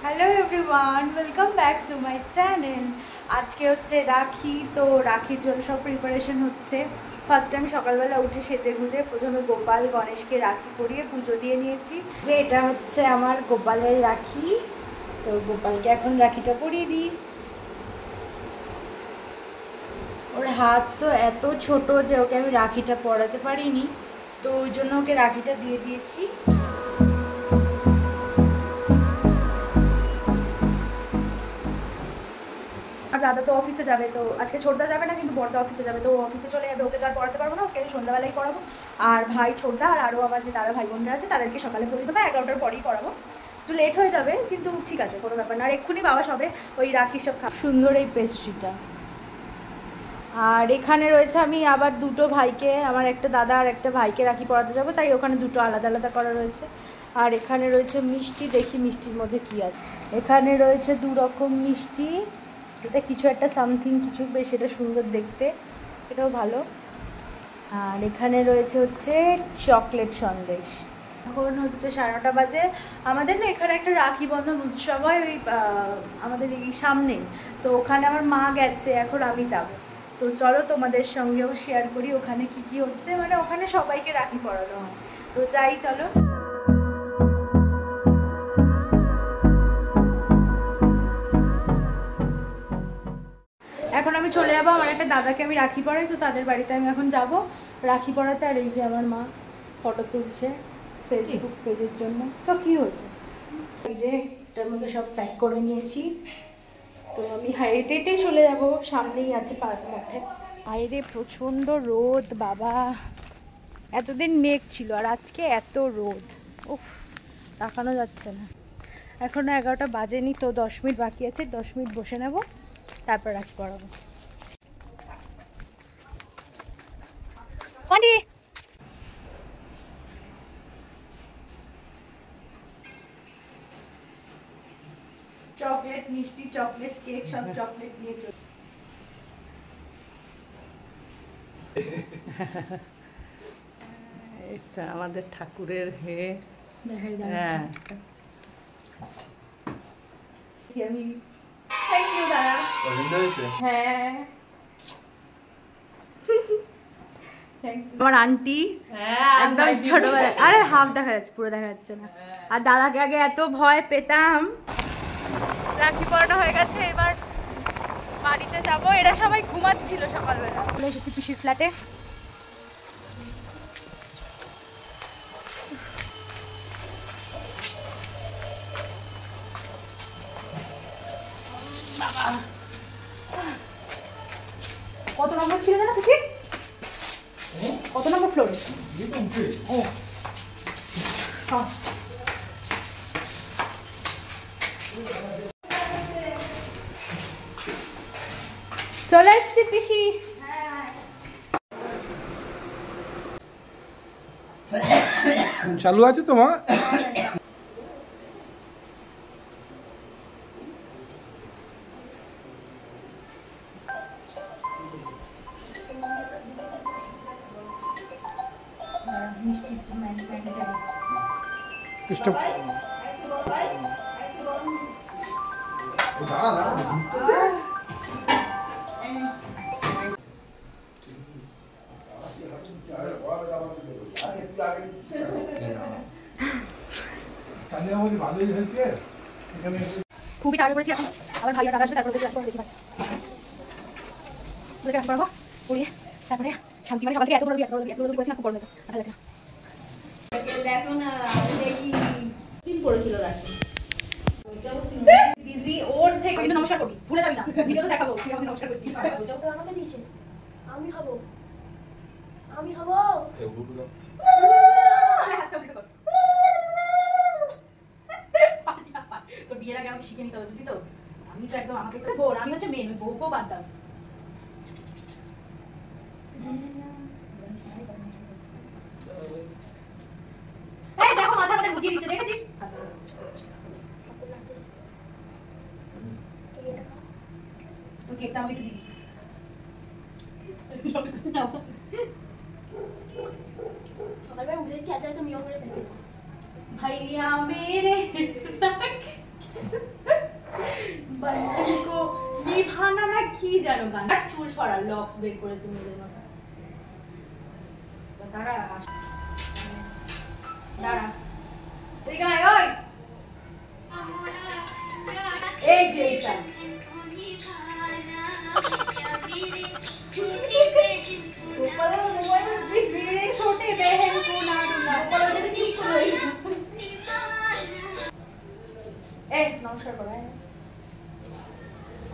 Hello everyone, welcome back to my channel. আজকে হচ্ছে রাখি, তো রাখির জন্য সব প্রিপারেশন হচ্ছে। ফার্স্ট টাইম সকালবেলা উঠে সেজে গুজে প্রথমে গোপাল গণেশকে রাখি পরিয়ে পুজো দিয়ে নিয়েছি। যে এটা হচ্ছে আমার গোপালের রাখি, তো গোপালকে এখন রাখিটা পরিয়ে দিই। ওর হাত তো এত ছোট যে ওকে আমি রাখিটা পরাতে পারিনি, তো ওই জন্য ওকে রাখিটা দিয়ে দিয়েছি। আর দাদা তো অফিসে যাবে, তো আজকে ছোটদা যাবে না, কিন্তু বড়দা অফিসে যাবে, তো ও অফিসে চলে যাবে, ওকে তো আর পড়াতে পারবো না, ওকে সন্ধ্যাবেলায় পড়াবো। আর ভাই ছোটদা আর আরও আমার যে দাদা ভাই বোনরা আছে তাদেরকে সকালে পড়িয়ে দেবো, 11টার পরেই পড়াবো। একটু লেট হয়ে যাবে কিন্তু ঠিক আছে, কোনো ব্যাপার না। আর এক্ষুনি বাবা সবে ওই রাখি সব সুন্দর এই পেস্ট্রিটা। আর এখানে রয়েছে, আমি আবার দুটো ভাইকে, আমার একটা দাদা আর একটা ভাইকে রাখি পড়াতে যাবো, তাই ওখানে দুটো আলাদা আলাদা করা রয়েছে। আর এখানে রয়েছে মিষ্টি, দেখি মিষ্টির মধ্যে কী আছে। এখানে রয়েছে 2 রকম মিষ্টি, এটা কিছু একটা সামথিং কিছু, বেশ এটা সুন্দর দেখতে, এটাও ভালো। আর এখানে রয়েছে হচ্ছে চকলেট সন্দেশ। এখন হচ্ছে 9:30 বাজে। আমাদের না এখানে একটা রাখি বন্ধন উৎসব হয় ওই আমাদের এই সামনেই, তো ওখানে আমার মা গেছে, এখন আমি যাব। তো চলো তোমাদের সঙ্গেও শেয়ার করি ওখানে কি কি হচ্ছে, মানে ওখানে সবাইকে রাখি পরানো হয়, তো যাই চলো। এখন আমি চলে যাবো, আমার একটা দাদাকে আমি রাখি পরাই, তো তাদের বাড়িতে আমি এখন যাব রাখি পরাতে। আর এই যে আমার মা ফটো তুলছে ফেসবুক পেজের জন্য। সব কি হচ্ছে, এই যে এটার মধ্যে সব প্যাক করে নিয়েছি, তো আমি হেঁটে হেঁটেই চলে যাব, সামনেই আছে পার্কের মধ্যে। বাইরে প্রচণ্ড রোদ বাবা, এতদিন মেঘ ছিল আর আজকে এত রোদ, উফ তাকানো যাচ্ছে না। এখনও 11টা বাজেনি, তো 10 মিনিট বাকি আছে, 10 মিনিট বসে নেব, তারপর রাখি পরাবো। চকলেট মিষ্টি, চকলেট কেক, সব চকলেট নিয়ে চলে। এটা আমাদের ঠাকুরের হে, হ্যাঁ আমি থ্যাংক ইউ দাদা। হ্যাঁ আমার আন্টি একদম ছোটবেলা, আরে হাফ দেখা যাচ্ছে, পুরো দেখা যাচ্ছে না। আর দাদাকে আগে এত ভয় পেতাম। রাখি পরানো হয়ে গেছে, এবার বাড়িতে যাবো। এরা সবাই ঘুমাচ্ছিল সকালবেলা। চলে এসেছি পিসির ফ্ল্যাটে। কত নম্বর ছিল না পিসি? কত নম্বর ফ্লোরে? ও ফার্স্ট। চলে এসছি পিসি। চালু আছে তো মা? খুবই টায়ার্ড পড়েছি এখন, আবার ভাইয়া দাদা আসবে, তারপরে দেখি ভাই তোদেরকে রাখতে পারবো পড়িয়ে, তারপরে শান্তি। মানে সকাল থেকে এত বড় করেছি না, খুব গরম হয়েছে, ভালো লাগছে। দেখো না দেখি কি পড়েছিল রাখি বিজি ওর থেকে। কিন্তু নমস্কার করবি, ভুলে যাবি না, ভিডিওতে দেখাবো তুই আমাকে নমস্কার করছিস। আমাকে দিয়েছে, আমি খাবো, আমি খাবো। তোর বিয়ের আগে আমাকে শিখে নিতে হবে, বুঝলি তো? আমি তো একদম, আমাকে তো বোন, আমি হচ্ছে মেন, বউকেও বাদ দাও। এই দেখো মাথার মধ্যে ঢুকিয়ে দিচ্ছে, দেখেছিস? তোর কেকটা আমাকে একটু দিবি। अरे उधर क्या चाहे तो मियाँ करे भैया मेरे बंधन को निभाना ना की जानो गान चूल छड़ा लक्स বের করেছে মেয়েদের মাথা দাঁড়া দাঁড়া ঠিক আছে ওই এই যে এটা ऊपर मोबाइल दिख मेरे छोटे बहन को ना दूंगा ऊपर वाले चुप करो ए नमस्कार करो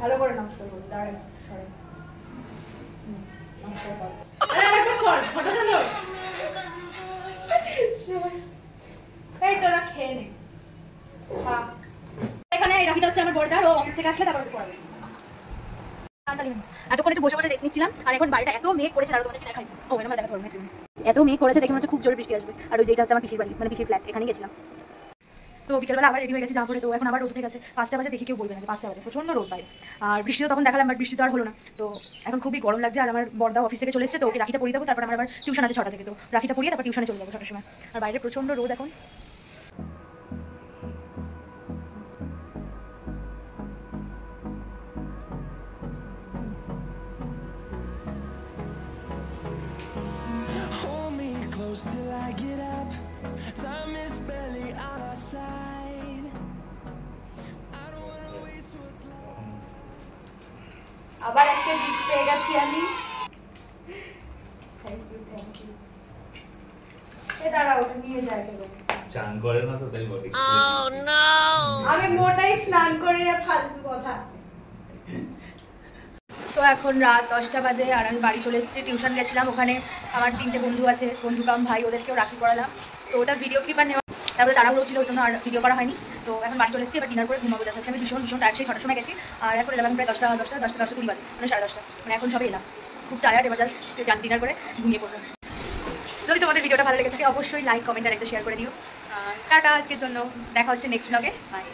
ভালো করে নমস্কার করো দাঁড়া সরে নমস্কার করো আরে একটা কর ফটো তোলো এই তোরা খেয়ে নে হ্যাঁ এখানে এই রাখিটা হচ্ছে আমার বড়দার ও অফিস থেকে আসলে তারপর পড়াবে এতক্ষণ একটু বসে বসে রেস্ট নিচ্ছিলাম আর এখন বাড়িটা এত মেঘ করেছে আর তোমাদেরকে দেখাই ও এরকম দেখাতে পারবো এত মেঘ করেছে দেখে মনে হচ্ছে খুব জোরে বৃষ্টি আসবে আর ওই যেটা হচ্ছে আমার পিসির বাড়ি মানে পিসির ফ্ল্যাট এখানে গেছিলাম তো বিকেলবেলা আবার রেডি হয়ে গেছে জামা পরে তো এখন আবার রোদ উঠে গেছে 5টা বাজে দেখে কেউ বলবে না যে 5টা বাজে প্রচন্ড রোদ বাইরে আর বৃষ্টি তো তখন দেখালাম বাট বৃষ্টি তো আর হলো না তো এখন খুবই গরম লাগছে আর আমার বড়দা অফিস থেকে চলে এসেছে তো ওকে রাখিটা পরিয়ে দেবো তারপর আমার আবার টিউশন আছে 6টা থেকে তো রাখিটা পরিয়ে তারপর টিউশনে চলে যাবো 6টার সময় আর বাইরে প্রচন্ড রোদ এখন Till I get up, time is barely on our side. I don't wanna waste what's left. আবার একটা গিফট পেয়ে গেছি আমি থ্যাংক ইউ এ দাঁড়া ওটা নিয়ে যায় কেন চান করে না তো তাই বডি আমি মোটাই স্নান করি না ফালতু কথা সো এখন রাত 10টা বাজে আর আমি বাড়ি চলে এসেছি টিউশন গেছিলাম ওখানে আমার 3টে বন্ধু আছে বন্ধু কাম ভাই ওদেরকেও রাখি পড়ালাম তো ওটা ভিডিও ক্লিপ আর নেওয়া তারপরে তাড়াহুড়ো ছিল ওই জন্য আর ভিডিও করা হয়নি তো এখন বাড়ি চলে এসেছি এবার ডিনার করে ঘুমাবো যাচ্ছে আমি ভীষণ টায়ার্ড সেই 6টার সময় গেছি আর এখন 11 প্রায় 10টা 20 বাজে মানে 10:30 মানে এখন সবে এলাম খুব টায়ার্ড এবার জাস্ট ডিনার করে ঘুমিয়ে পড়বো যদি তোমাদের ভিডিওটা ভালো লেগে থাকে অবশ্যই লাইক কমেন্ট আর একটা শেয়ার করে দিও টাটা আজকের জন্য দেখা হচ্ছে নেক্সট ব্লগে বাই